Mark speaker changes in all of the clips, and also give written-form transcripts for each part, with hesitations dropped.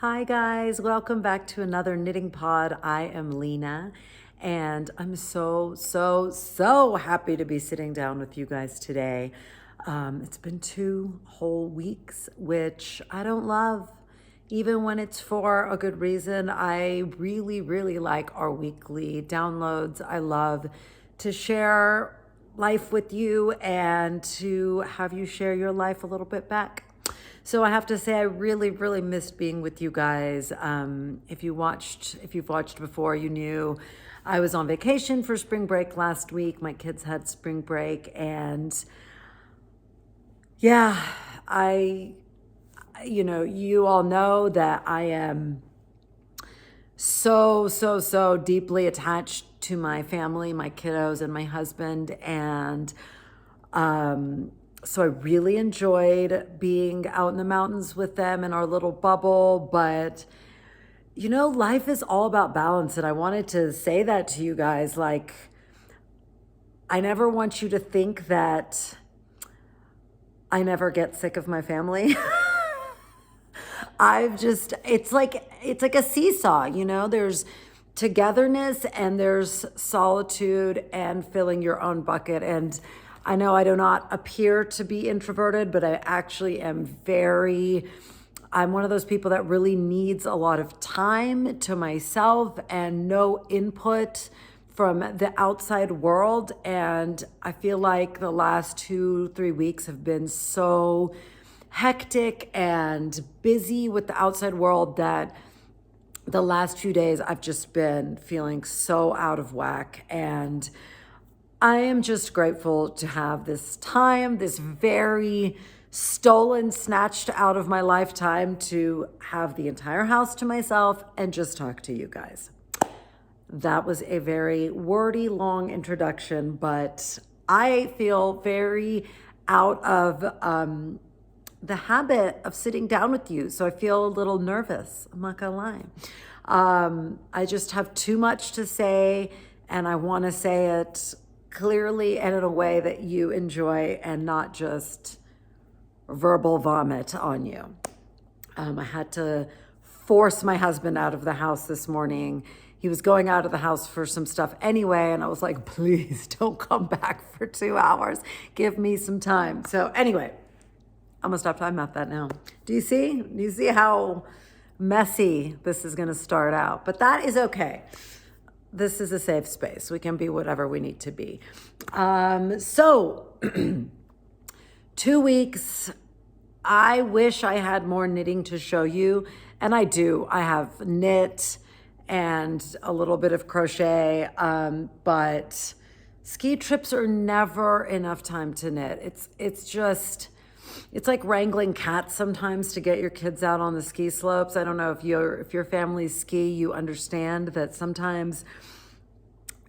Speaker 1: Hi guys, welcome back to another knitting pod. I am Lena and I'm so happy to be sitting down with you guys today. It's been 2 whole weeks, which I don't love, even when it's for a good reason. I really like our weekly downloads. I love to share life with you and to have you share your life a little bit back. So I have to say, I really missed being with you guys. If you've watched before, you knew I was on vacation for spring break last week. My kids had spring break, and yeah, you all know that I am so deeply attached to my family, my kiddos, and my husband, and so I really enjoyed being out in the mountains with them in our little bubble. But, life is all about balance. And I wanted to say that to you guys. Like, I never want you to think that I never get sick of my family. It's like a seesaw, there's togetherness and there's solitude and filling your own bucket. And I know I do not appear to be introverted, but I actually am I'm one of those people that really needs a lot of time to myself and no input from the outside world. And I feel like the last 2-3 weeks have been so hectic and busy with the outside world that the last few days I've just been feeling so out of whack. And I am just grateful to have this time, this very snatched out of my lifetime, to have the entire house to myself and just talk to you guys. That was a very wordy, long introduction, but I feel very out of the habit of sitting down with you. So I feel a little nervous. I'm not gonna lie. I just have too much to say, and I want to say it clearly and in a way that you enjoy and not just verbal vomit on you. I had to force my husband out of the house this morning. He was going out of the house for some stuff anyway, and I was like, please don't come back for 2 hours. Give me some time. So anyway, I'm gonna stop talking about that now. Do you see how messy this is gonna start out? But that is okay. This is a safe space. We can be whatever we need to be. So 2 weeks. I wish I had more knitting to show you. And I do. I have knit and a little bit of crochet. But ski trips are never enough time to knit. It's like wrangling cats sometimes to get your kids out on the ski slopes. I don't know if your family ski, you understand that sometimes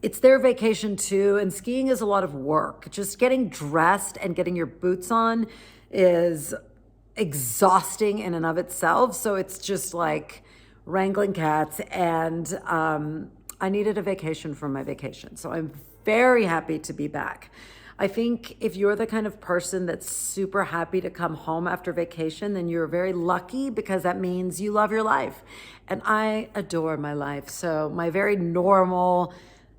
Speaker 1: it's their vacation too, and skiing is a lot of work. Just getting dressed and getting your boots on is exhausting in and of itself. So it's just like wrangling cats, and I needed a vacation from my vacation. So I'm very happy to be back. I think if you're the kind of person that's super happy to come home after vacation, then you're very lucky, because that means you love your life. And I adore my life. So my very normal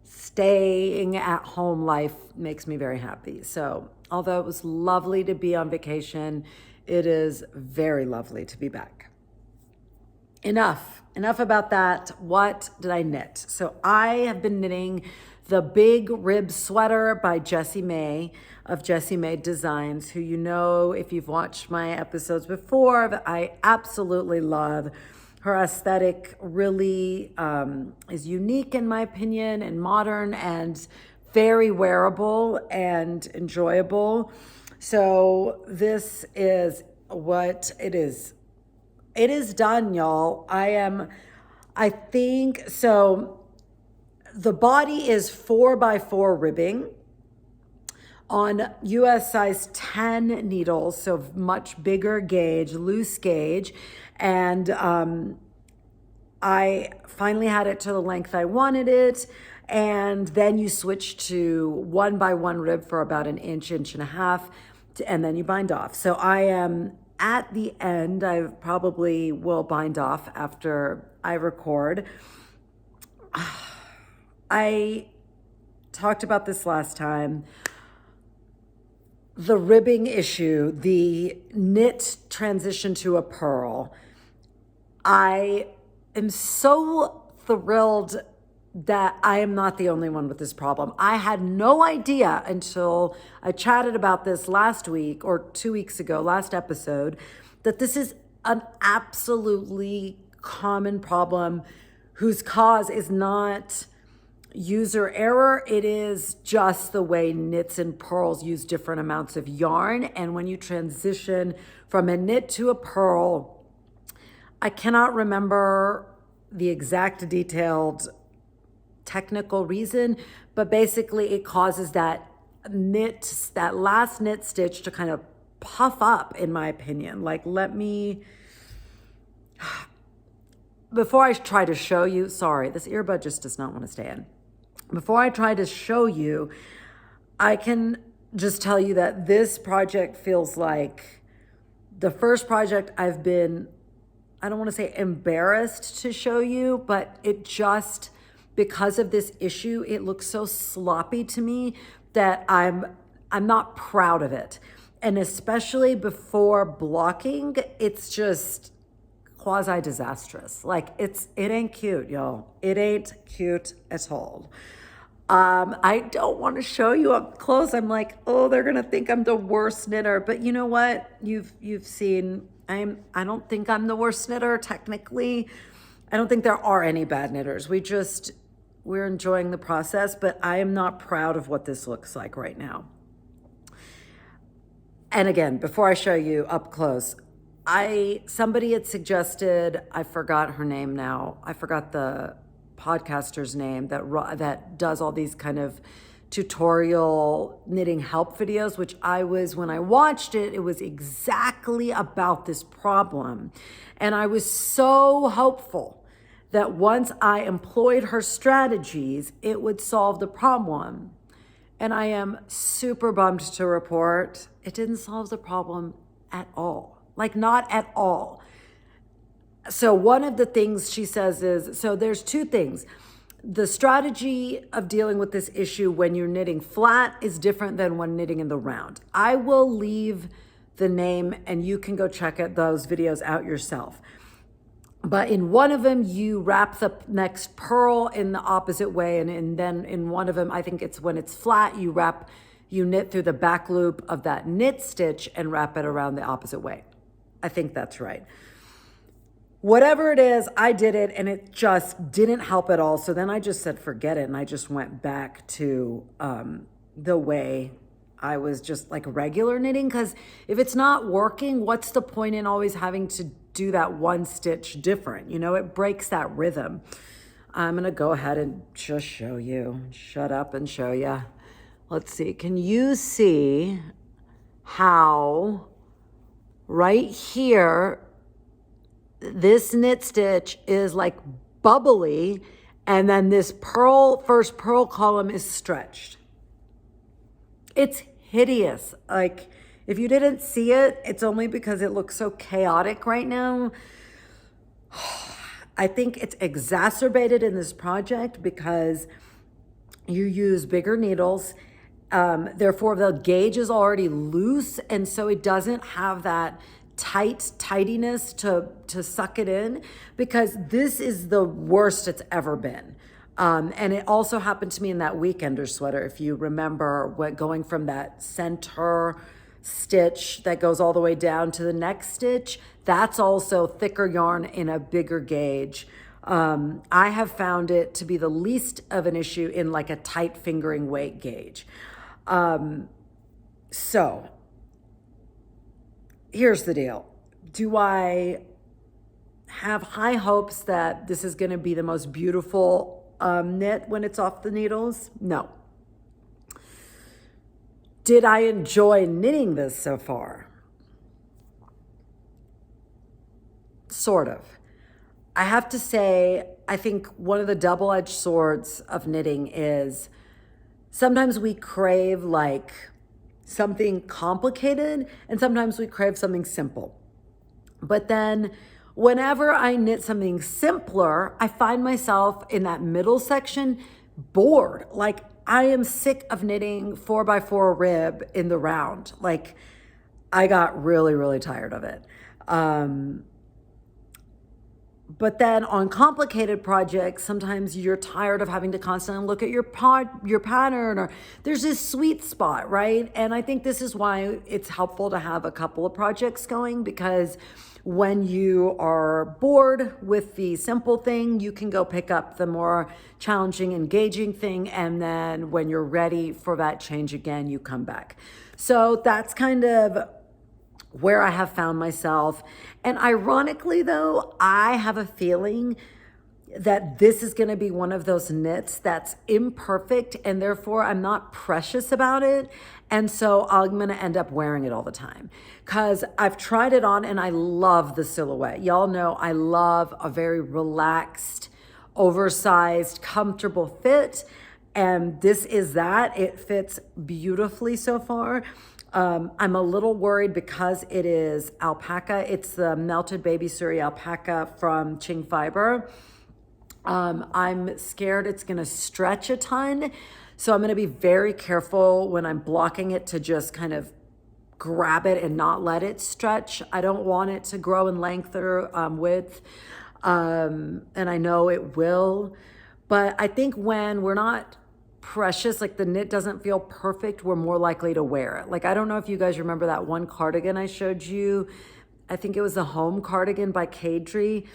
Speaker 1: staying at home life makes me very happy. So although it was lovely to be on vacation, it is very lovely to be back. Enough about that. What did I knit? So I have been knitting the big rib sweater by Jessie May of Jessie May Designs, who, if you've watched my episodes before, that I absolutely love. Her aesthetic really is unique in my opinion, and modern and very wearable and enjoyable. So this is what it is. It is done, y'all. I think so. The body is 4x4 ribbing on US size 10 needles, so much bigger gauge, loose gauge. And I finally had it to the length I wanted it. And then you switch to 1x1 rib for about an inch and a half, and then you bind off. So I am at the end, I probably will bind off after I record. I talked about this last time. The ribbing issue, the knit transition to a purl. I am so thrilled that I am not the only one with this problem. I had no idea until I chatted about this last week or 2 weeks ago, last episode, that this is an absolutely common problem whose cause is not user error. It is just the way knits and purls use different amounts of yarn. And when you transition from a knit to a purl, I cannot remember the exact detailed technical reason, but basically it causes that last knit stitch to kind of puff up, in my opinion. Like, before I try to show you, sorry, this earbud just does not want to stay in. Before I try to show you, I can just tell you that this project feels like the first project I've been, I don't want to say embarrassed to show you, but it just, because of this issue, it looks so sloppy to me that I'm not proud of it. And especially before blocking, it's just quasi-disastrous. Like, it ain't cute, y'all. It ain't cute at all. I don't want to show you up close. I'm like, oh, they're gonna think I'm the worst knitter. But you know what? You've seen, I don't think I'm the worst knitter technically. I don't think there are any bad knitters. We're enjoying the process, but I am not proud of what this looks like right now. And again, before I show you up close, somebody had suggested, I forgot her name now. I forgot the podcaster's name that does all these kind of tutorial knitting help videos, which when I watched it, it was exactly about this problem. And I was so hopeful that once I employed her strategies, it would solve the problem. And I am super bummed to report it didn't solve the problem at all. Like, not at all. So one of the things she says is, so there's two things. The strategy of dealing with this issue when you're knitting flat is different than when knitting in the round. I will leave the name and you can go check those videos out yourself. But in one of them, you wrap the next purl in the opposite way. And then in one of them, I think it's when it's flat, you knit through the back loop of that knit stitch and wrap it around the opposite way. I think that's right. Whatever it is, I did it and it just didn't help at all. So then I just said, forget it. And I just went back to the way I was just like regular knitting. Because if it's not working, what's the point in always having to do that one stitch different? You know, it breaks that rhythm. I'm going to go ahead and just show you. Shut up and show you. Let's see. Can you see how right here, this knit stitch is like bubbly, and then this first purl column is stretched. It's hideous. Like, if you didn't see it, it's only because it looks so chaotic right now. I think it's exacerbated in this project because you use bigger needles. Therefore, the gauge is already loose, and so it doesn't have that tidiness to suck it in, because this is the worst it's ever been. And it also happened to me in that weekender sweater. If you remember, going from that center stitch that goes all the way down to the next stitch, that's also thicker yarn in a bigger gauge. I have found it to be the least of an issue in like a tight fingering weight gauge. So here's the deal. Do I have high hopes that this is going to be the most beautiful knit when it's off the needles? No. Did I enjoy knitting this so far? Sort of. I have to say, I think one of the double-edged swords of knitting is sometimes we crave like something complicated and sometimes we crave something simple. But then whenever I knit something simpler, I find myself in that middle section bored. Like I am sick of knitting 4x4 rib in the round. Like I got really, really tired of it. But then on complicated projects, sometimes you're tired of having to constantly look at your pattern, or there's this sweet spot, right? And I think this is why it's helpful to have a couple of projects going, because when you are bored with the simple thing, you can go pick up the more challenging, engaging thing. And then when you're ready for that change again, you come back. So that's kind of where I have found myself. And ironically though, I have a feeling that this is going to be one of those knits that's imperfect, and therefore I'm not precious about it. And so I'm going to end up wearing it all the time, because I've tried it on and I love the silhouette. Y'all know I love a very relaxed, oversized, comfortable fit. And this is that. It fits beautifully so far. I'm a little worried because it is alpaca. It's the melted baby Suri alpaca from Qing Fibre. I'm scared it's going to stretch a ton. So I'm going to be very careful when I'm blocking it to just kind of grab it and not let it stretch. I don't want it to grow in length or width. And I know it will. But I think when we're not precious, like the knit doesn't feel perfect, we're more likely to wear it. Like, I don't know if you guys remember that one cardigan I showed you. I think it was the home cardigan by Kadri.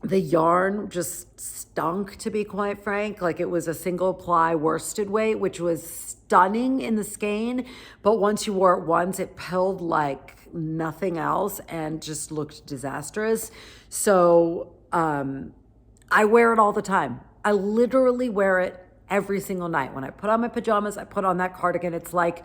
Speaker 1: The yarn just stunk, to be quite frank. Like, it was a single ply worsted weight, which was stunning in the skein. But once you wore it once, it pilled like nothing else and just looked disastrous. So I wear it all the time. I literally wear it every single night. When I put on my pajamas, I put on that cardigan. It's like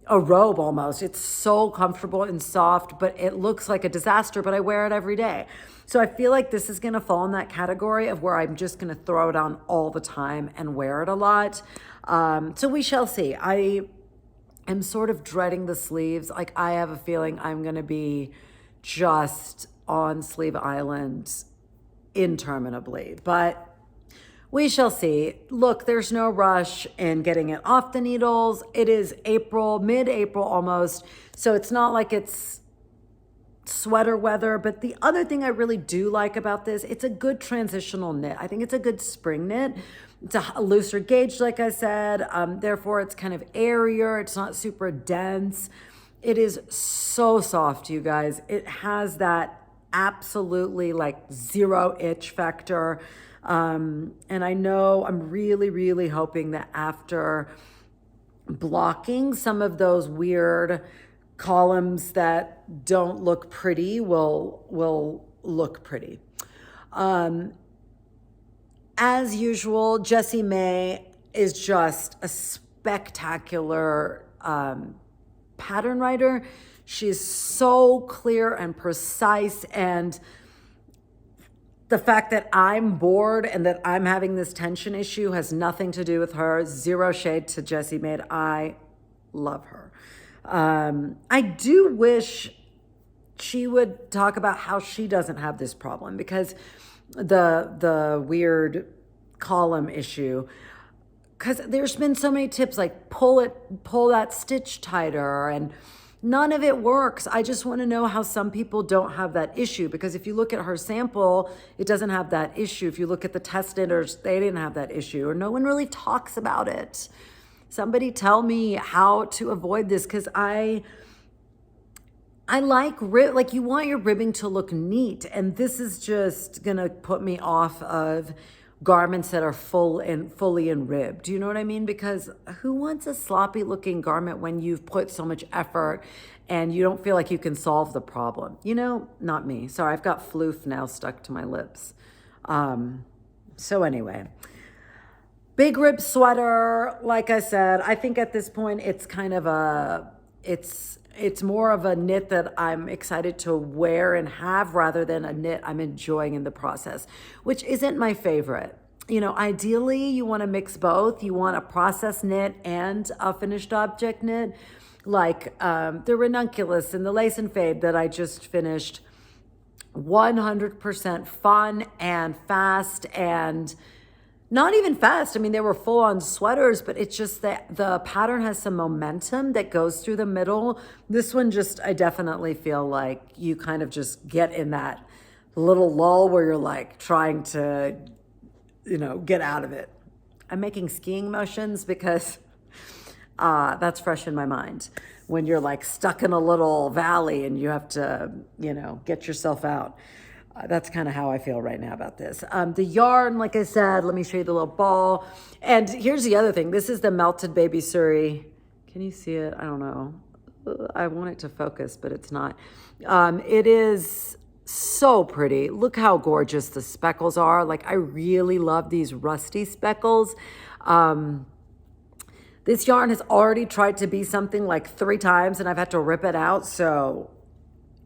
Speaker 1: a robe almost. It's so comfortable and soft, but it looks like a disaster, but I wear it every day. So I feel like this is going to fall in that category of where I'm just going to throw it on all the time and wear it a lot. So we shall see. I am sort of dreading the sleeves. Like, I have a feeling I'm going to be just on Sleeve Island interminably, but we shall see. Look, there's no rush in getting it off the needles. It is April, mid-April almost. So it's not like it's sweater weather. But the other thing I really do like about this, it's a good transitional knit. I think it's a good spring knit. It's a looser gauge, like I said. Therefore, it's kind of airier. It's not super dense. It is so soft, you guys. It has that absolutely like zero itch factor. And I know I'm really, really hoping that after blocking some of those weird columns that don't look pretty will look pretty. As usual, Jessie May is just a spectacular pattern writer. She's so clear and precise, and the fact that I'm bored and that I'm having this tension issue has nothing to do with her. Zero shade to Jessie May. I love her. I do wish she would talk about how she doesn't have this problem, because the weird column issue, because there's been so many tips like pull that stitch tighter, and none of it works. I just want to know how some people don't have that issue, because if you look at her sample, it doesn't have that issue. If you look at the test knitters, they didn't have that issue, or no one really talks about it. Somebody tell me how to avoid this, because I like you want your ribbing to look neat, and this is just gonna put me off of garments that are fully in rib. Do you know what I mean? Because who wants a sloppy looking garment when you've put so much effort and you don't feel like you can solve the problem? You know, not me. Sorry, I've got floof now stuck to my lips. So anyway, big rib sweater. Like I said, I think at this point it's kind of it's more of a knit that I'm excited to wear and have, rather than a knit I'm enjoying in the process, which isn't my favorite. You know, ideally you want to mix both. You want a process knit and a finished object knit, like the ranunculus and the lace and fade that I just finished 100% fun and fast, and not even fast. I mean, they were full on sweaters, but it's just that the pattern has some momentum that goes through the middle. This one just, I definitely feel like you kind of just get in that little lull where you're like trying to, get out of it. I'm making skiing motions because that's fresh in my mind. When you're like stuck in a little valley and you have to, get yourself out. That's kind of how I feel right now about this. The yarn, like I said, let me show you the little ball. And here's the other thing. This is the Melted Baby Suri. Can you see it? I don't know. I want it to focus, but it's not. It is so pretty. Look how gorgeous the speckles are. Like, I really love these rusty speckles. This yarn has already tried to be something like 3 times and I've had to rip it out. So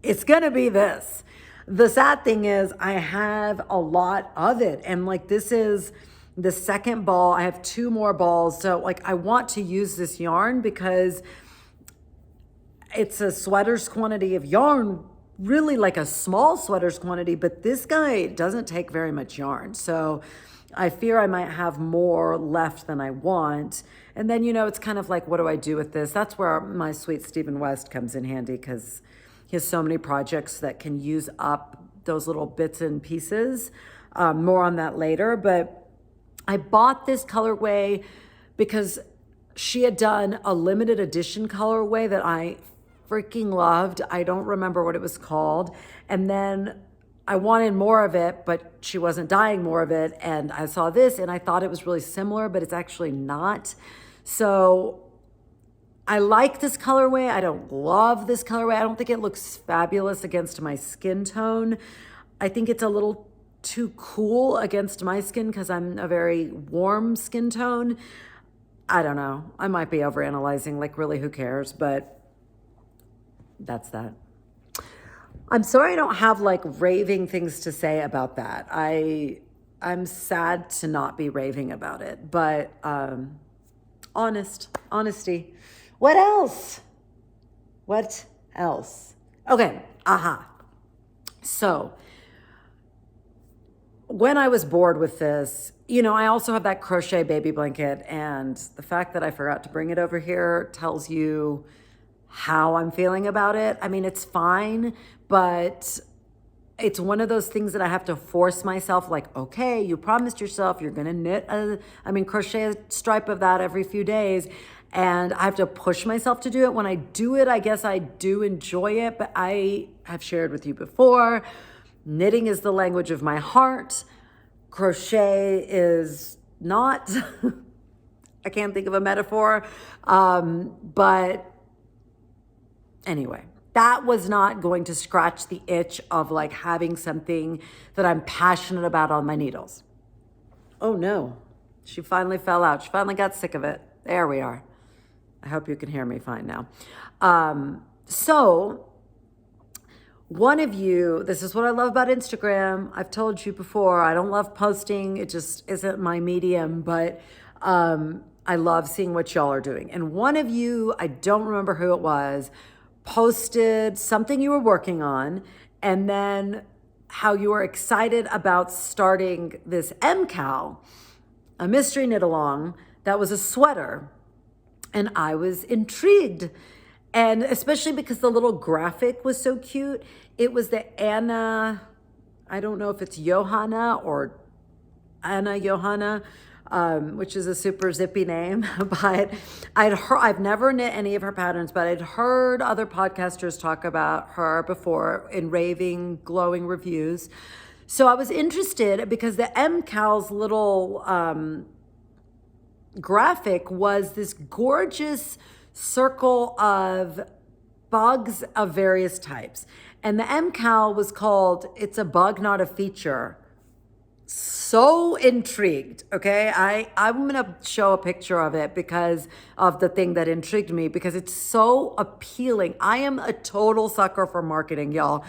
Speaker 1: it's going to be this. The sad thing is I have a lot of it. And like, this is the second ball. I have 2 more balls. So like, I want to use this yarn because it's a sweater's quantity of yarn, really like a small sweater's quantity, but this guy doesn't take very much yarn. So I fear I might have more left than I want. And then, it's kind of like, what do I do with this? That's where my sweet Stephen West comes in handy, because he has so many projects that can use up those little bits and pieces. More on that later. But I bought this colorway because she had done a limited edition colorway that I freaking loved. I don't remember what it was called. And then I wanted more of it, but she wasn't dyeing more of it. And I saw this and I thought it was really similar, but it's actually not. So I like this colorway. I don't love this colorway. I don't think it looks fabulous against my skin tone. I think it's a little too cool against my skin because I'm a very warm skin tone. I don't know. I might be overanalyzing, like really who cares, but that's that. I'm sorry I don't have like raving things to say about that. I'm sad to not be raving about it, but honesty. What else? Okay, So when I was bored with this, I also have that crochet baby blanket, and the fact that I forgot to bring it over here tells you how I'm feeling about it. I mean, it's fine, but it's one of those things that I have to force myself, like, okay, you promised yourself you're going to crochet a stripe of that every few days. And I have to push myself to do it. When I do it, I guess I do enjoy it, but I have shared with you before, knitting is the language of my heart. Crochet is not. I can't think of a metaphor. But anyway, that was not going to scratch the itch of like having something that I'm passionate about on my needles. Oh no, she finally fell out. She finally got sick of it. There we are. I hope you can hear me fine now. So one of you, this is what I love about Instagram. I've told you before, I don't love posting. It just isn't my medium, but I love seeing what y'all are doing. And one of you, I don't remember who it was, posted something you were working on, and then how you were excited about starting this MKAL, a mystery knit along that was a sweater. And I was intrigued. And especially because the little graphic was so cute. It was the Anna, I don't know if it's Johanna or Anna Johanna, which is a super zippy name. But I've never knit any of her patterns, but I'd heard other podcasters talk about her before in raving, glowing reviews. So I was interested because the MKAL's little graphic was this gorgeous circle of bugs of various types. And the MKAL was called It's a Bug, Not a Feature. So intrigued, okay? I'm gonna show a picture of it because of the thing that intrigued me, because it's so appealing. I am a total sucker for marketing, y'all.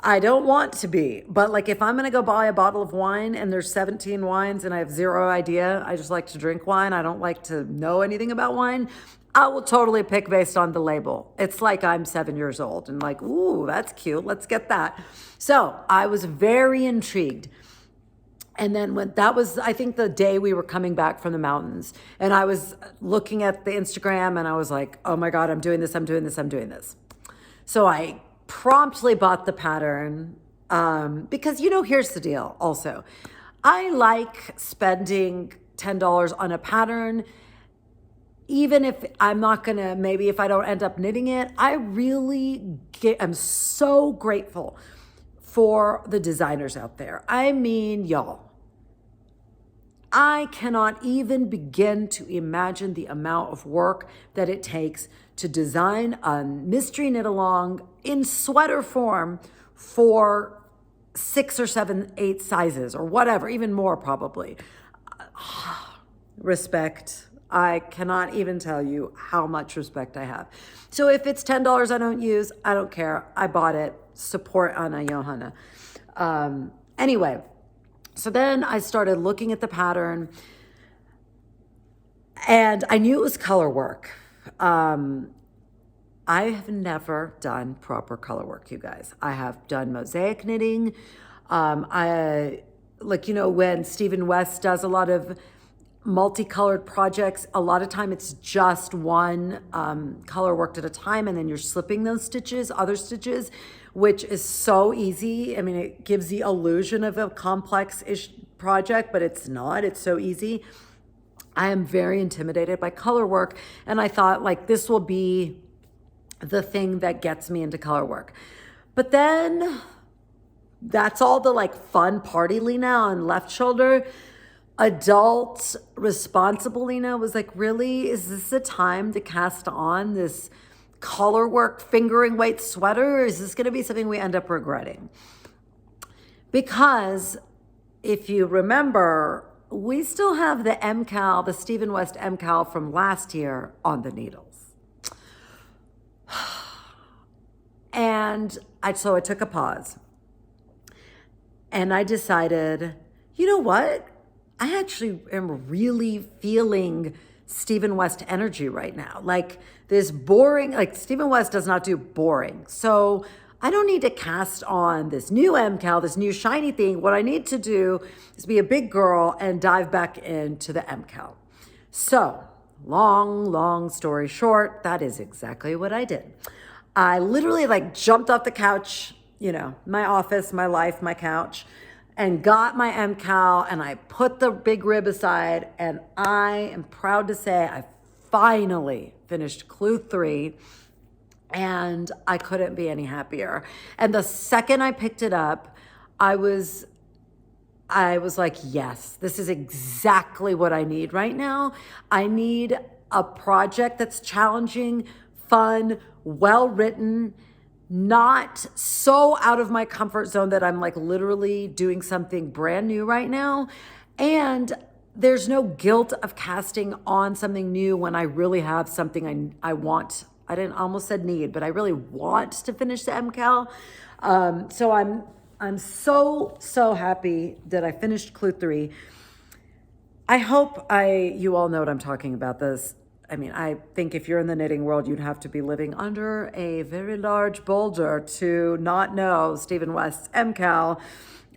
Speaker 1: I don't want to be, but like if I'm going to go buy a bottle of wine and there's 17 wines and I have zero idea, I just like to drink wine. I don't like to know anything about wine. I will totally pick based on the label. It's like I'm 7 years old and like, ooh, that's cute. Let's get that. So I was very intrigued. And then when that was, I think the day we were coming back from the mountains, and I was looking at the Instagram and I was like, oh my God, I'm doing this, I'm doing this, I'm doing this. So I promptly bought the pattern because, here's the deal also. I like spending $10 on a pattern, even if I'm not going to, maybe if I don't end up knitting it. I really I'm so grateful for the designers out there. I mean, y'all, I cannot even begin to imagine the amount of work that it takes to design a mystery knit along in sweater form for 6 or 7, 8 sizes or whatever, even more probably. Respect. I cannot even tell you how much respect I have. So if it's $10 I don't use, I don't care. I bought it. Support Anna Johanna. Anyway. So then I started looking at the pattern and I knew it was color work. I have never done proper color work, you guys. I have done mosaic knitting. When Stephen West does a lot of multicolored projects, a lot of time it's just one color worked at a time, and then you're slipping those stitches, other stitches, which is so easy. I mean, it gives the illusion of a complex-ish project, but it's not. It's so easy. I am very intimidated by color work, and I thought, like, this will be the thing that gets me into color work. But then that's all the, like, fun party Lena on left shoulder. Adult, responsible Lena was like, really? Is this the time to cast on this color work fingering weight sweater? Or is this going to be something we end up regretting? Because if you remember, we still have the MKAL, the Stephen West MKAL from last year on the needles. And so I took a pause and I decided, you know what? I actually am really feeling Stephen West energy right now. Like this boring, like Stephen West does not do boring. So I don't need to cast on this new MKAL, this new shiny thing. What I need to do is be a big girl and dive back into the MKAL. So long story short, that is exactly what I did. I literally jumped off the couch, my office, my life, my couch, and got my MKAL, and I put the big rib aside, and I am proud to say I finally finished Clue 3, and I couldn't be any happier. And the second I picked it up, I was like, yes, this is exactly what I need right now. I need a project that's challenging, fun, well-written, not so out of my comfort zone that I'm literally doing something brand new right now. And there's no guilt of casting on something new when I really have something I want. I didn't almost said need, but I really want to finish the MKAL. So I'm so happy that I finished Clue 3. I hope you all know what I'm talking about this. I mean, I think if you're in the knitting world, you'd have to be living under a very large boulder to not know Stephen West's MKAL.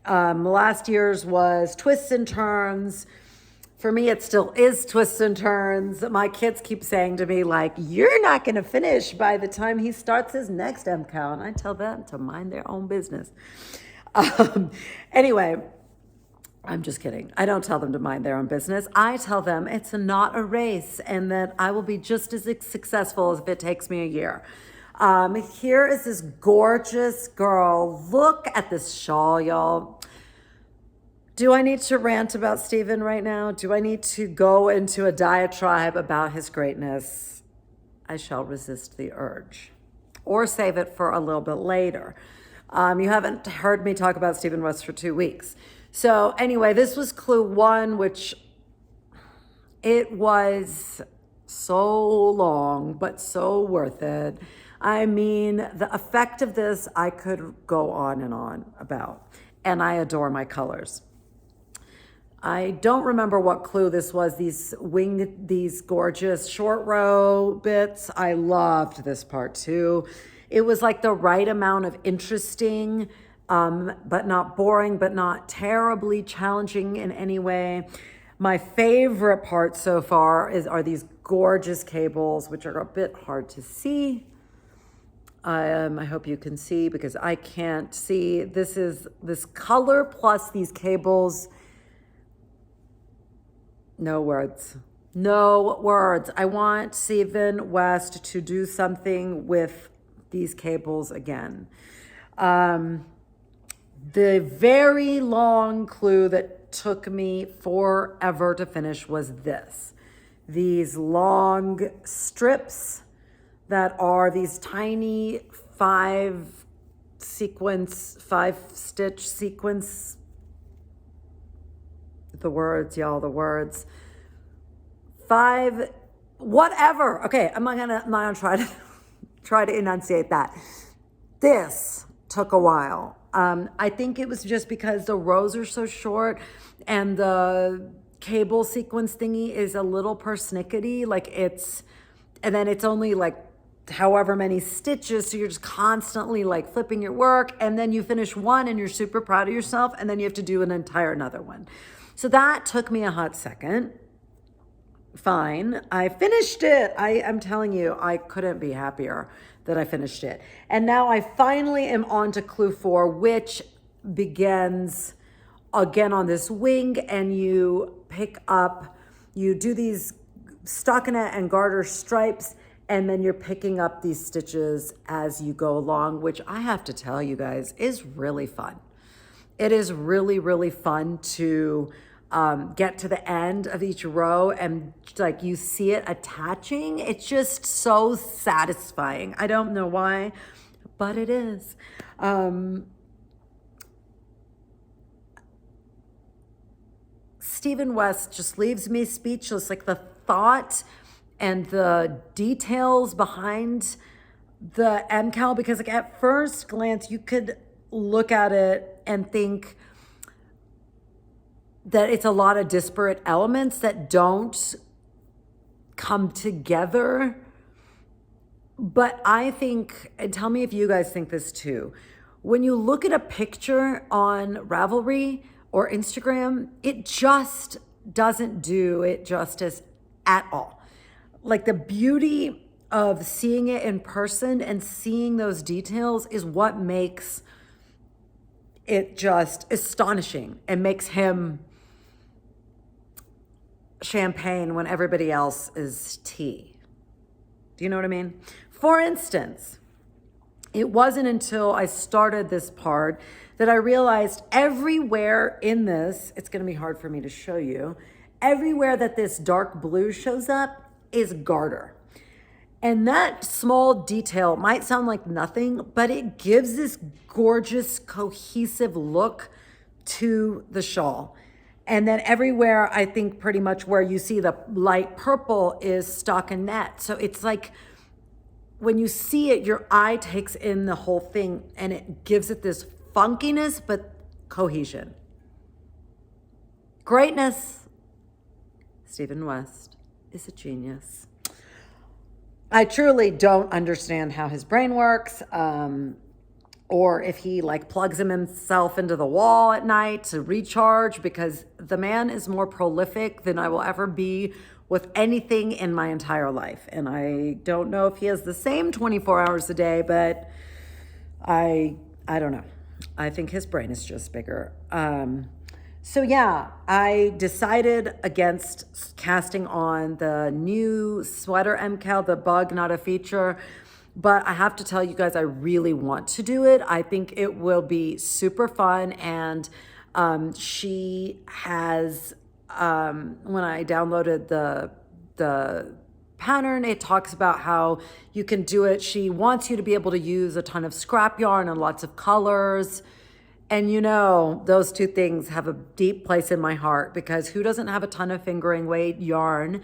Speaker 1: Last year's was Twists and Turns. For me, it still is Twists and Turns. My kids keep saying to me, you're not going to finish by the time he starts his next MKAL. And I tell them to mind their own business. Anyway, I'm just kidding. I don't tell them to mind their own business. I tell them it's not a race and that I will be just as successful as if it takes me a year. Here is this gorgeous girl. Look at this shawl, y'all. Do I need to rant about Stephen right now? Do I need to go into a diatribe about his greatness? I shall resist the urge or save it for a little bit later. You haven't heard me talk about Stephen West for 2 weeks. So anyway, this was Clue 1, which it was so long, but so worth it. I mean, the effect of this, I could go on and on about, and I adore my colors. I don't remember what clue this was. These gorgeous short row bits. I loved this part too. It was like the right amount of interesting, but not boring, but not terribly challenging in any way. My favorite part so far are these gorgeous cables, which are a bit hard to see. I hope you can see because I can't see. This is this color plus these cables. No words. No words. I want Stephen West to do something with these cables again. The very long clue that took me forever to finish was this. These long strips that are these tiny 5-stitch sequence. The words, y'all, the words. 5, whatever. Okay, I'm not gonna try to enunciate that. This took a while. I think it was just because the rows are so short and the cable sequence thingy is a little persnickety. And then it's only like however many stitches, so you're just constantly like flipping your work, and then you finish one and you're super proud of yourself, and then you have to do another one. So that took me a hot second. Fine, I finished it. I'm telling you, I couldn't be happier that I finished it. And now I finally am on to clue 4, which begins again on this wing, and you do these stockinette and garter stripes, and then you're picking up these stitches as you go along, which I have to tell you guys is really fun. It is really, really fun to get to the end of each row and like you see it attaching. It's just so satisfying. I don't know why, but it is. Stephen West just leaves me speechless. Like the thought and the details behind the MKAL, because like at first glance you could look at it and think that it's a lot of disparate elements that don't come together. But I think, and tell me if you guys think this too, when you look at a picture on Ravelry or Instagram, it just doesn't do it justice at all. Like the beauty of seeing it in person and seeing those details is what makes it just astonishing and makes him champagne when everybody else is tea. Do you know what I mean? For instance, it wasn't until I started this part that I realized everywhere in this, it's going to be hard for me to show you, everywhere that this dark blue shows up is garter. And that small detail might sound like nothing, but it gives this gorgeous, cohesive look to the shawl. And then everywhere, I think pretty much where you see the light purple is stockinette. So it's like when you see it, your eye takes in the whole thing and it gives it this funkiness, but cohesion. Greatness. Stephen West is a genius. I truly don't understand how his brain works, or if he like plugs himself into the wall at night to recharge, because the man is more prolific than I will ever be with anything in my entire life. And I don't know if he has the same 24 hours a day, but I don't know. I think his brain is just bigger. So yeah, I decided against casting on the new sweater MKAL, the bug, not a feature. But I have to tell you guys, I really want to do it. I think it will be super fun. And she has, when I downloaded the pattern, it talks about how you can do it. She wants you to be able to use a ton of scrap yarn and lots of colors. And you know, those two things have a deep place in my heart, because who doesn't have a ton of fingering weight yarn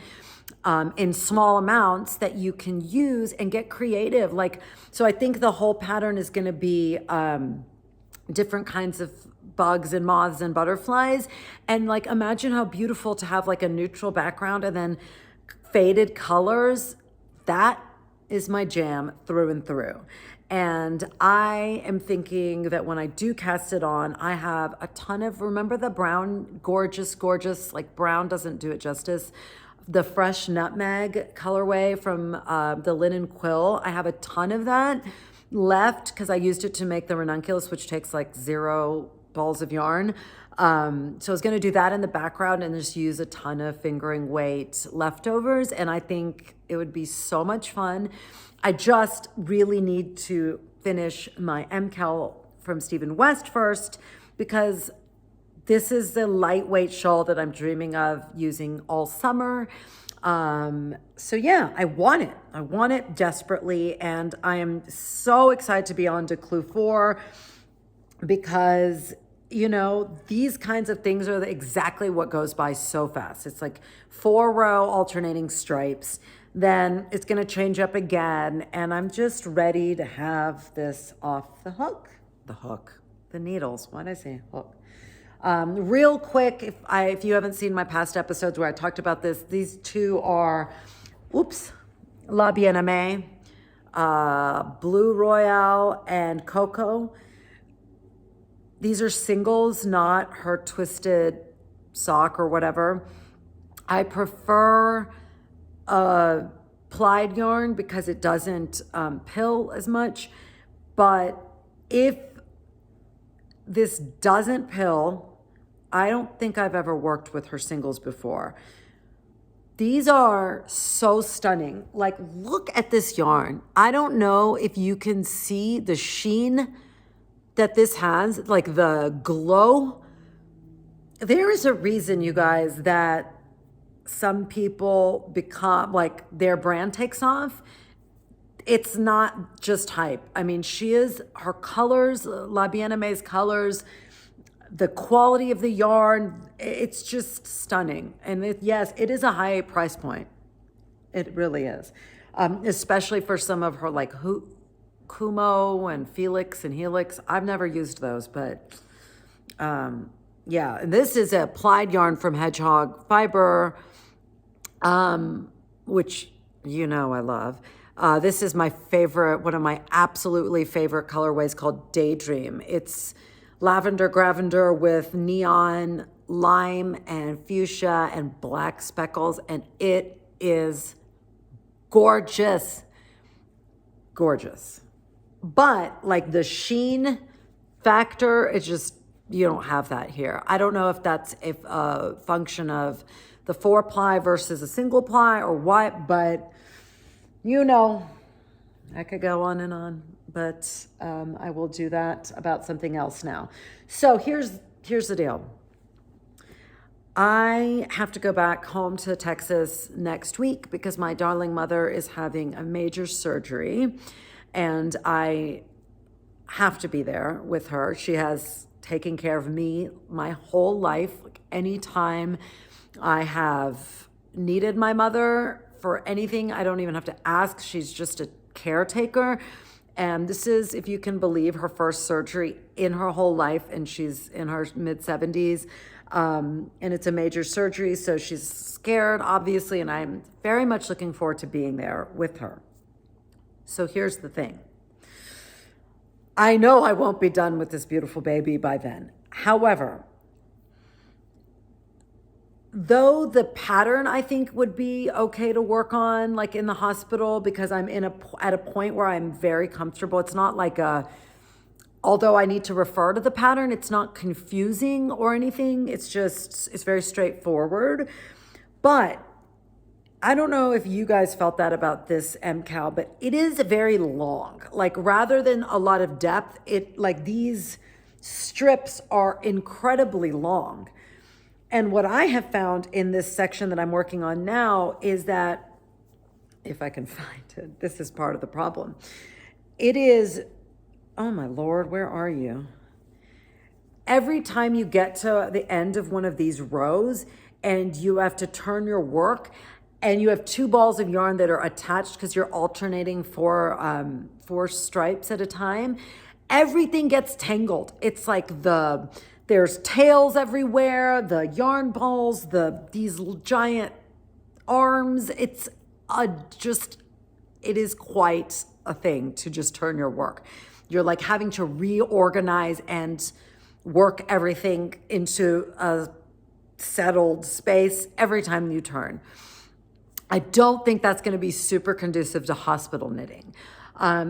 Speaker 1: in small amounts that you can use and get creative? Like, so I think the whole pattern is going to be different kinds of bugs and moths and butterflies. And like, imagine how beautiful to have like a neutral background and then faded colors. That is my jam through and through. And I am thinking that when I do cast it on, I have a ton of, remember the brown, gorgeous, like brown doesn't do it justice, the fresh nutmeg colorway from the linen quill. I have a ton of that left because I used it to make the ranunculus, which takes like 0 balls of yarn. So I was going to do that in the background and just use a ton of fingering weight leftovers. And I think it would be so much fun. I just really need to finish my MKAL from Stephen West first, because this is the lightweight shawl that I'm dreaming of using all summer. So yeah, I want it. I want it desperately. And I am so excited to be on to Clue 4, because you know, these kinds of things are exactly what goes by so fast. It's like 4-row alternating stripes. Then it's going to change up again. And I'm just ready to have this off the hook. The needles. Why did I say hook? Real quick, if you haven't seen my past episodes where I talked about this, these two are, La Bien-Aimée, Blue Royale and Coco. These are singles, not her twisted sock or whatever. I prefer plied yarn because it doesn't pill as much. But if this doesn't pill, I don't think I've ever worked with her singles before. These are so stunning. Like, look at this yarn. I don't know if you can see the sheen that this has, like the glow. There is a reason, you guys, that some people become, like, their brand takes off. It's not just hype. I mean, her colors, La Bien-Aimé's colors, the quality of the yarn, it's just stunning. And yes, it is a high price point. It really is. Especially for some of her, like, Kumo and Felix and Helix. I've never used those, but yeah. And this is a plied yarn from Hedgehog Fibre, which you know I love. This is my favorite, one of my absolutely favorite colorways, called Daydream. It's lavender gravender with neon lime and fuchsia and black speckles, and it is gorgeous. But like the sheen factor, it's just, you don't have that here. I don't know if that's a function of the 4-ply versus a single ply or what, but you know, I could go on and on, but I will do that about something else now. So here's the deal. I have to go back home to Texas next week because my darling mother is having a major surgery, and I have to be there with her. She has taken care of me my whole life. Like, anytime I have needed my mother for anything, I don't even have to ask. She's just a caretaker. And this is, if you can believe, her first surgery in her whole life, and she's in her mid-70s. And it's a major surgery, so she's scared, obviously, and I'm very much looking forward to being there with her. So here's the thing. I know I won't be done with this beautiful baby by then. However, though the pattern I think would be okay to work on, like in the hospital, because I'm at a point where I'm very comfortable. It's not like although I need to refer to the pattern, it's not confusing or anything. It's very straightforward. But I don't know if you guys felt that about this MKAL, but it is very long. Like, rather than a lot of depth, these strips are incredibly long. And what I have found in this section that I'm working on now is that, if I can find it, this is part of the problem. It is, oh my Lord, where are you? every time you get to the end of one of these rows and you have to turn your work and you have 2 balls of yarn that are attached because you're alternating 4 stripes at a time, everything gets tangled. It's like there's tails everywhere, the yarn balls, these giant arms. It is quite a thing to just turn your work. You're like having to reorganize and work everything into a settled space every time you turn. I don't think that's going to be super conducive to hospital knitting.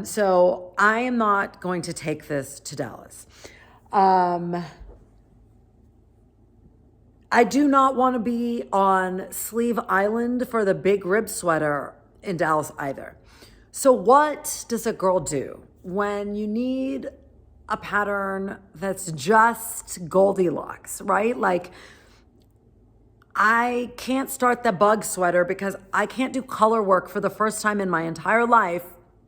Speaker 1: So I am not going to take this to Dallas. I do not want to be on Sleeve Island for the big rib sweater in Dallas either. So what does a girl do when you need a pattern that's just Goldilocks, right? Like, I can't start the bug sweater because I can't do color work for the first time in my entire life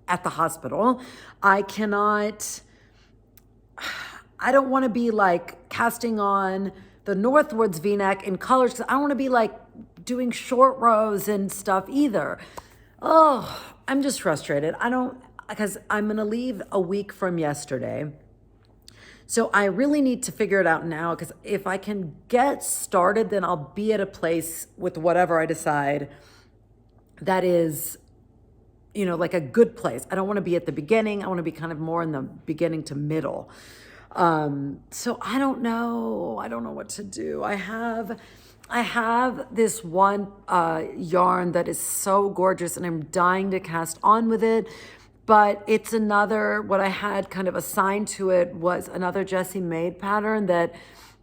Speaker 1: at the hospital. I don't want to be like casting on the Northwoods V-neck in colors because I don't want to be like doing short rows and stuff either. Oh, I'm just frustrated. Because I'm going to leave a week from yesterday. So I really need to figure it out now, because if I can get started, then I'll be at a place with whatever I decide that is, like a good place. I don't want to be at the beginning. I want to be kind of more in the beginning to middle. So I don't know. I don't know what to do. I have this one yarn that is so gorgeous and I'm dying to cast on with it. But it's what I had kind of assigned to it was another Jessie Maid pattern that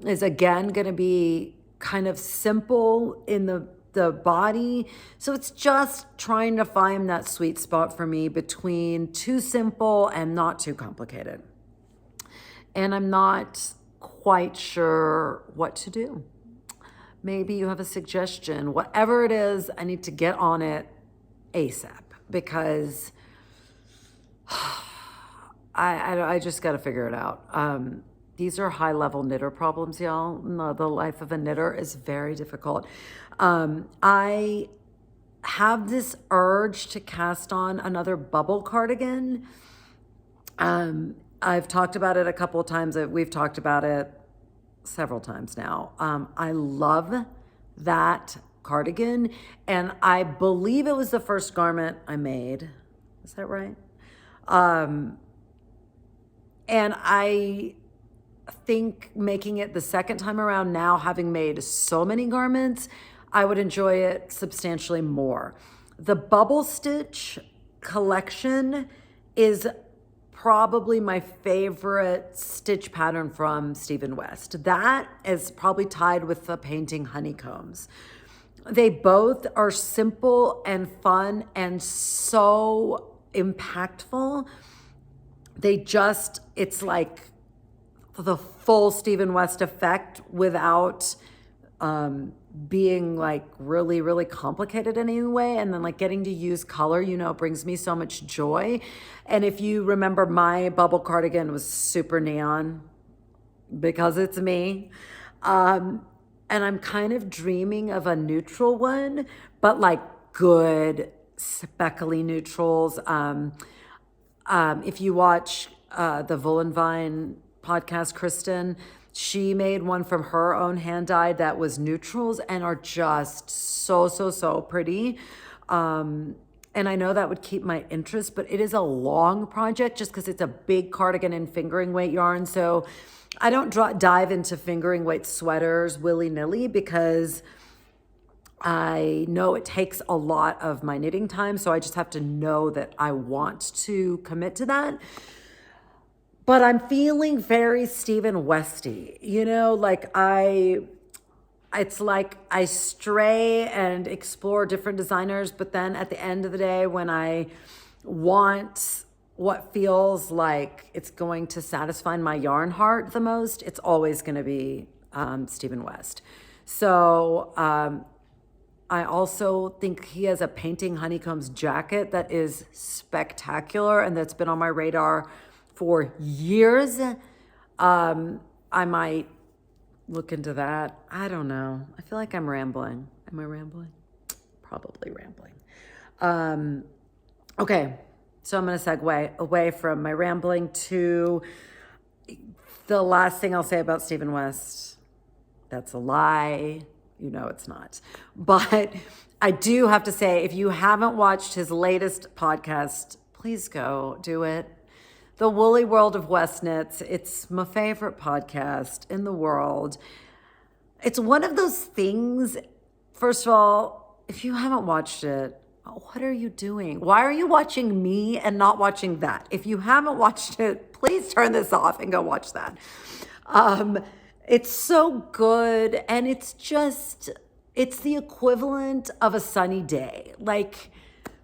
Speaker 1: is again going to be kind of simple in the body. So it's just trying to find that sweet spot for me between too simple and not too complicated. And I'm not quite sure what to do. Maybe you have a suggestion. Whatever it is, I need to get on it ASAP, because I just got to figure it out. These are high-level knitter problems, y'all. No, the life of a knitter is very difficult. I have this urge to cast on another bubble cardigan. I've talked about it a couple of times. We've talked about it several times now. I love that cardigan, and I believe it was the first garment I made. Is that right? And I think making it the second time around now, having made so many garments, I would enjoy it substantially more. The bubble stitch collection is probably my favorite stitch pattern from Stephen West. That is probably tied with the painting honeycombs. They both are simple and fun and so impactful. It's like the full Stephen West effect without being like really, really complicated in any way. And then like getting to use color, brings me so much joy. And if you remember, my bubble cardigan was super neon because it's me. And I'm kind of dreaming of a neutral one, but like good speckly neutrals. If you watch the Vollenvine podcast, Kristen, she made one from her own hand dyed that was neutrals and are just so pretty. And I know that would keep my interest, but it is a long project just because it's a big cardigan and fingering weight yarn. So I don't dive into fingering weight sweaters willy-nilly because I know it takes a lot of my knitting time. So I just have to know that I want to commit to that. But I'm feeling very Stephen Westy, it's like I stray and explore different designers, but then at the end of the day, when I want what feels like it's going to satisfy my yarn heart the most, it's always going to be Stephen West. So I also think he has a painting honeycombs jacket that is spectacular and that's been on my radar for years. I I might look into that. I don't know. I feel like I'm rambling. Am I rambling? Probably rambling. Okay, so I'm going to segue away from my rambling to the last thing I'll say about Stephen West. That's a lie. You know it's not. But I do have to say, if you haven't watched his latest podcast, please go do it. The Woolly World of Westnitz. It's my favorite podcast in the world. It's one of those things, first of all, if you haven't watched it, what are you doing? Why are you watching me and not watching that? If you haven't watched it, please turn this off and go watch that. It's so good, and it's the equivalent of a sunny day. Like,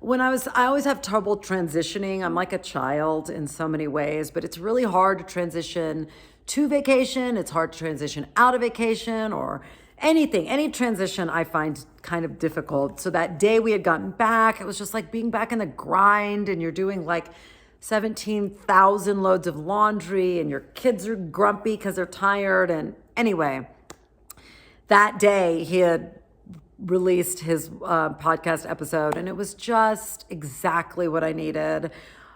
Speaker 1: I always have trouble transitioning. I'm like a child in so many ways, but it's really hard to transition to vacation. It's hard to transition out of vacation or anything. Any transition I find kind of difficult. So that day we had gotten back, it was just like being back in the grind, and you're doing like 17,000 loads of laundry, and your kids are grumpy because they're tired. And anyway, that day he had released his podcast episode, and it was just exactly what I needed.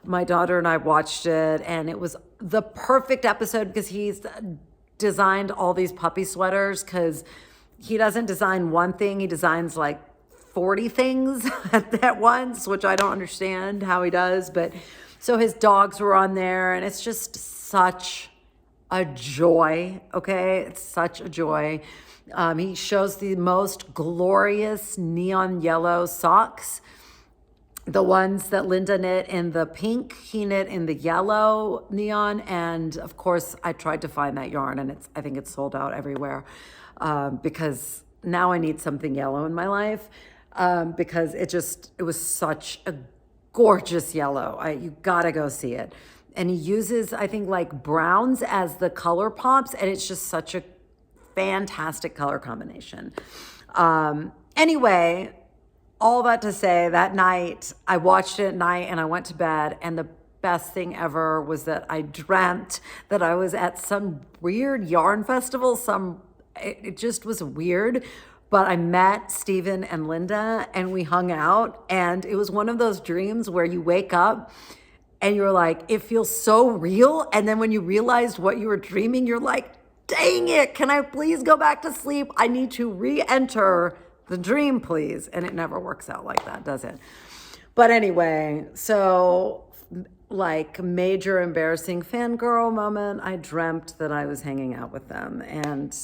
Speaker 1: My daughter and I watched it, and it was the perfect episode because he's designed all these puppy sweaters, because he doesn't design one thing, he designs like 40 things at once, which I don't understand how he does. But so his dogs were on there, and it's just such a joy. Okay, it's such a joy. He shows the most glorious neon yellow socks. The ones that Linda knit in the pink, he knit in the yellow neon. And of course, I tried to find that yarn, and I think it's sold out everywhere, because now I need something yellow in my life, because it was such a gorgeous yellow. You gotta go see it. And he uses, I think, like browns as the color pops, and it's just such a fantastic color combination. Anyway, all that to say, that night, I watched it at night and I went to bed, and the best thing ever was that I dreamt that I was at some weird yarn festival. It just was weird, but I met Stephen and Linda, and we hung out, and it was one of those dreams where you wake up and you're like, it feels so real. And then when you realized what you were dreaming, you're like, dang it, can I please go back to sleep? I need to re-enter the dream, please. And it never works out like that, does it? But anyway, so like major embarrassing fangirl moment, I dreamt that I was hanging out with them. And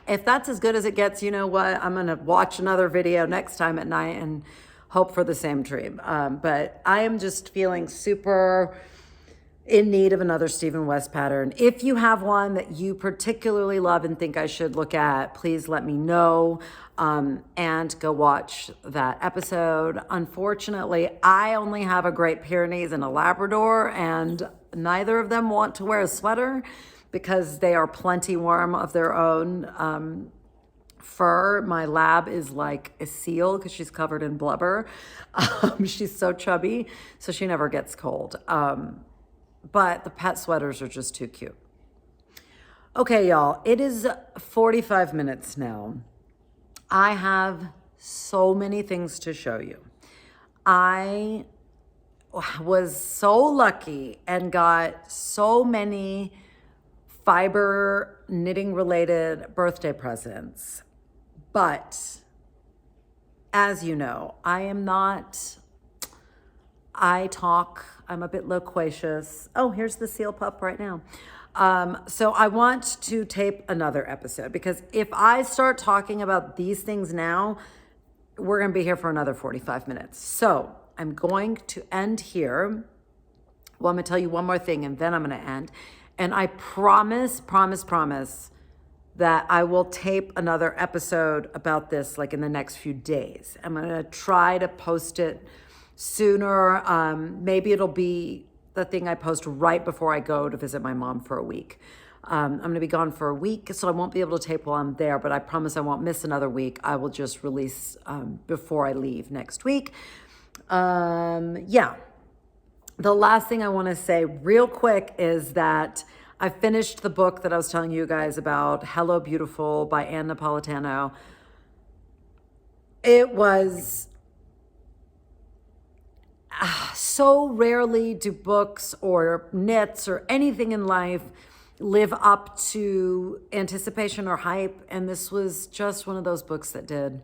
Speaker 1: if that's as good as it gets, you know what? I'm going to watch another video next time at night and hope for the same dream. But I am just feeling super in need of another Stephen West pattern. If you have one that you particularly love and think I should look at, please let me know, and go watch that episode. Unfortunately, I only have a Great Pyrenees and a Labrador, and neither of them want to wear a sweater because they are plenty warm of their own fur. My lab is like a seal because she's covered in blubber. She's so chubby, so she never gets cold. But the pet sweaters are just too cute. Okay, y'all, it is 45 minutes now. I have so many things to show you. I was so lucky and got so many Fibre knitting related birthday presents. But as you know, I'm a bit loquacious. Oh, here's the seal pup right now. So I want to tape another episode, because if I start talking about these things now, we're going to be here for another 45 minutes. So I'm going to end here. Well, I'm going to tell you one more thing, and then I'm going to end. And I promise that I will tape another episode about this like in the next few days. I'm going to try to post it sooner. Maybe it'll be the thing I post right before I go to visit my mom for a week. I'm going to be gone for a week, so I won't be able to tape while I'm there, but I promise I won't miss another week. I will just release before I leave next week. Yeah. The last thing I want to say real quick is that I finished the book that I was telling you guys about, Hello Beautiful by Ann Napolitano. It was so rarely do books or knits or anything in life live up to anticipation or hype. And this was just one of those books that did.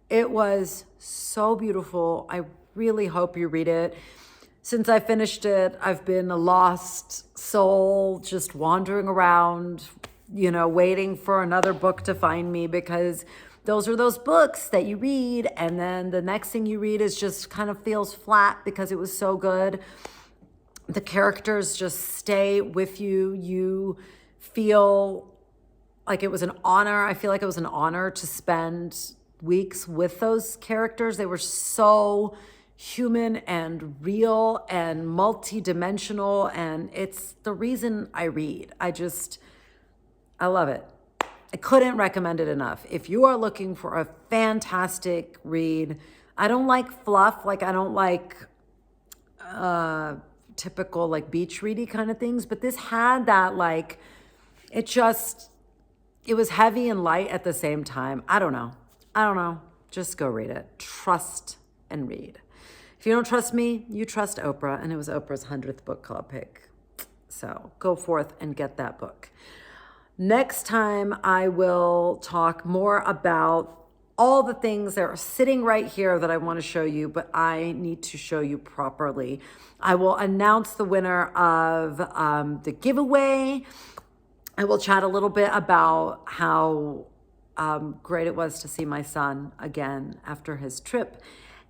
Speaker 1: It was so beautiful. I really hope you read it. Since I finished it, I've been a lost soul, just wandering around, waiting for another book to find me, because those are those books that you read and then the next thing you read is just kind of feels flat because it was so good. The characters just stay with you. You feel like it was an honor. I feel like it was an honor to spend weeks with those characters. They were so human and real and multi-dimensional, and it's the reason I read. I love it. I couldn't recommend it enough. If you are looking for a fantastic read, I don't like fluff. Like, I don't like typical like beach ready kind of things, but this had that, like, it was heavy and light at the same time. I don't know. Just go read it. Trust and read. If you don't trust me, you trust Oprah, and it was Oprah's 100th book club pick. So go forth and get that book. Next time, I will talk more about all the things that are sitting right here that I want to show you, but I need to show you properly. I will announce the winner of the giveaway. I will chat a little bit about how great it was to see my son again after his trip,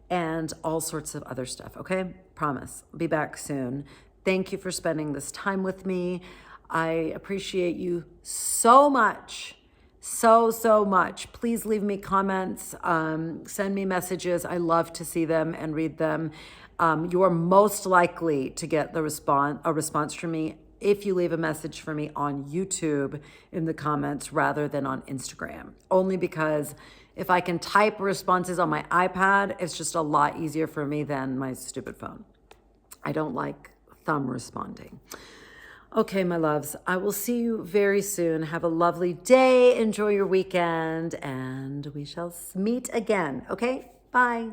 Speaker 1: and all sorts of other stuff, okay? Promise. I'll be back soon. Thank you for spending this time with me. I appreciate you so much. So much. Please leave me comments, send me messages. I love to see them and read them. You are most likely to get a response from me if you leave a message for me on YouTube in the comments rather than on Instagram. Only because if I can type responses on my iPad, it's just a lot easier for me than my stupid phone. I don't like thumb responding. Okay, my loves, I will see you very soon. Have a lovely day. Enjoy your weekend, and we shall meet again. Okay, bye.